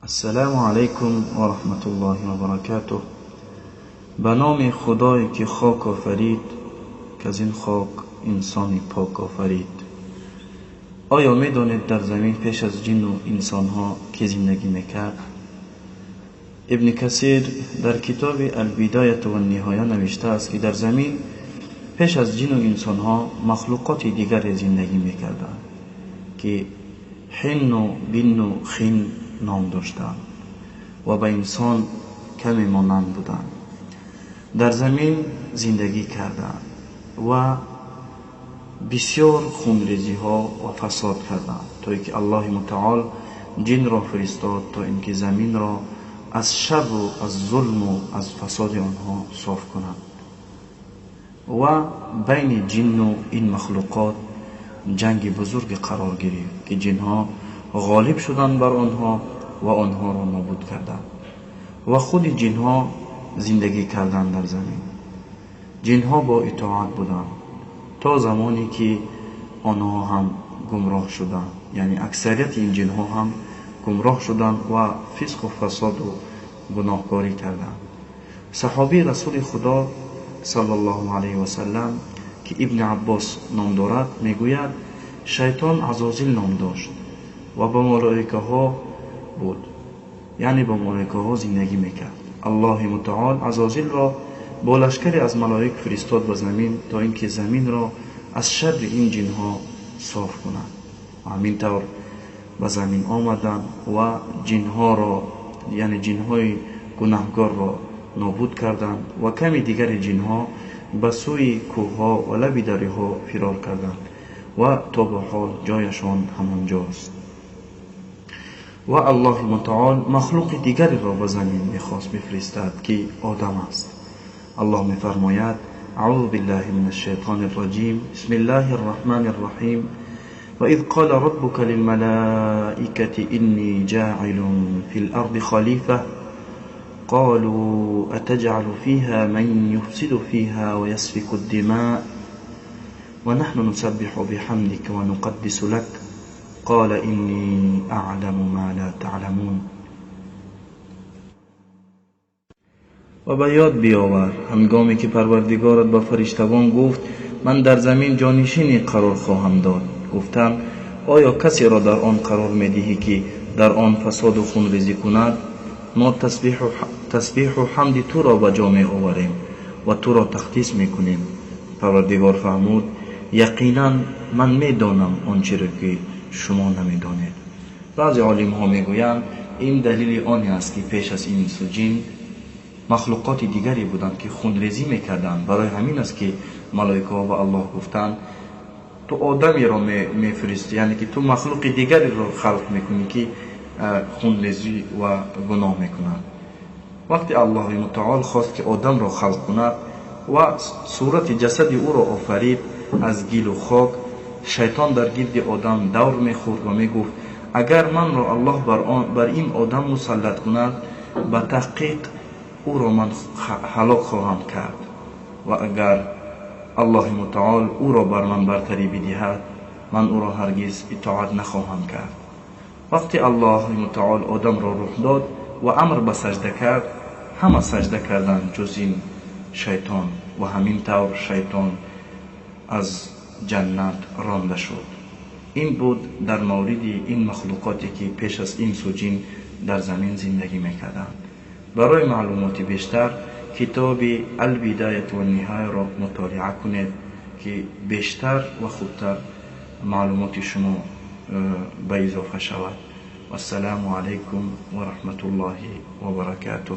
السلام علیکم و رحمت الله و برکاته. به نام خدایی که خاک آفرید، که از این خاک انسانی پاک آفرید. آیا می دانید در زمین پیش از جن و انسان ها که زندگی میکرد؟ ابن کثیر در کتاب البدایه و النهایه نوشته است که در زمین پیش از جن و انسان ها مخلوقات دیگر زندگی میکردند که حن و بن و خن نام داشتند و به انسان کمی مانند بودند. در زمین زندگی کردند و بسیار خونریزی ها و فساد کردند تا اینکه الله متعال جن را فرستاد تا اینکه زمین را از شر و از ظلم و از فساد آنها صاف کنند. و بین جن و این مخلوقات جنگ بزرگ قرار گرفت که جنها غالب شدند بر آنها و آنها را نابود کردند و خود جنها زندگی کردند در زمین. جنها با اطاعت بودند تا زمانی که آنها هم گمراه شدند، یعنی اکثریت این جنها هم گمراه شدند و فسق و فساد و گناهکاری کردند. صحابی رسول خدا صلی الله علیه و سلم که ابن عباس نام دارد میگوید شیطان عزازیل نام داشت و با ملائکه ها بود، یعنی با ملائکه ها زندگی میکرد. الله متعال عزازیل را با لشکری از ملائک فرستاد به زمین تا اینکه زمین را از شر این جنها صاف کنند. همین طور به زمین آمدند و جنها را، یعنی جنهای گناهکار را نابود کردند و کمی دیگر جنها به سوی کوهها و لب دره ها فرار کردند و تا به حال جایشان همانجاست. و الله متعال مخلوق دیگری را به زمین میخواست بفرستد که آدم است. الله میفرماید اعوذ بالله من الشیطان الرجیم بسم الله الرحمن الرحیم و اذ قال ربك للملائكة إني جاعل في الأرض خليفة قالوا أتجعل فيها من يفسد فيها ويسفك الدماء ونحن نسبح بحمدك ونقدس لك قال إني أعلم ما لا تعلمون. و به یاد بیاور هنگامی که پروردگارت به فرشتگان گفت من در زمین جانشینی قرار خواهم داد. گفتم آیا کسی را در آن قرار میدهی که در آن فساد و خونریزی کند؟ ما تسبیح و حمد تو را به جا می آوریم و تو را تقدیس میکنیم. پروردگار فرمود یقینا من میدانم آنچه را که شما نمیدانید. بعضی عالم ها میگویند این دلیل آنی است که پیش از این انس و جن مخلوقات دیگری بودند که خونریزی میکردند. برای همین است که ملائکه ها به الله گفتند تو آدمی را میفرستی، یعنی که تو مخلوق دیگری را خلق میکنی که خونریزی و گناه میکنند. وقتی الله متعال خواست که آدم را خلق کند و صورت جسد او را آفرید از گل و خاک، شیطان در گرد آدم دور میخورد و میگفت اگر من را الله بر این آدم مسلط کند به تحقیق او را من هلاک خواهم کرد و اگر الله متعال او را بر من برتری بدهد من او را هرگز اطاعت نخواهم کرد. وقتی الله متعال آدم را روح داد و امر به سجده کرد، همه سجده کردند جز این شیطان و همین طور شیطان از جنت رانده شد. این بود در مورد این مخلوقاتی که پیش از انس و جن در زمین زندگی میکردند. برای معلومات بیشتر کتاب البدایه و النهایه را مطالعه کنید که بیشتر و خوبتر معلومات شما به اضافه شود. و السلام علیکم و رحمت الله و برکاته.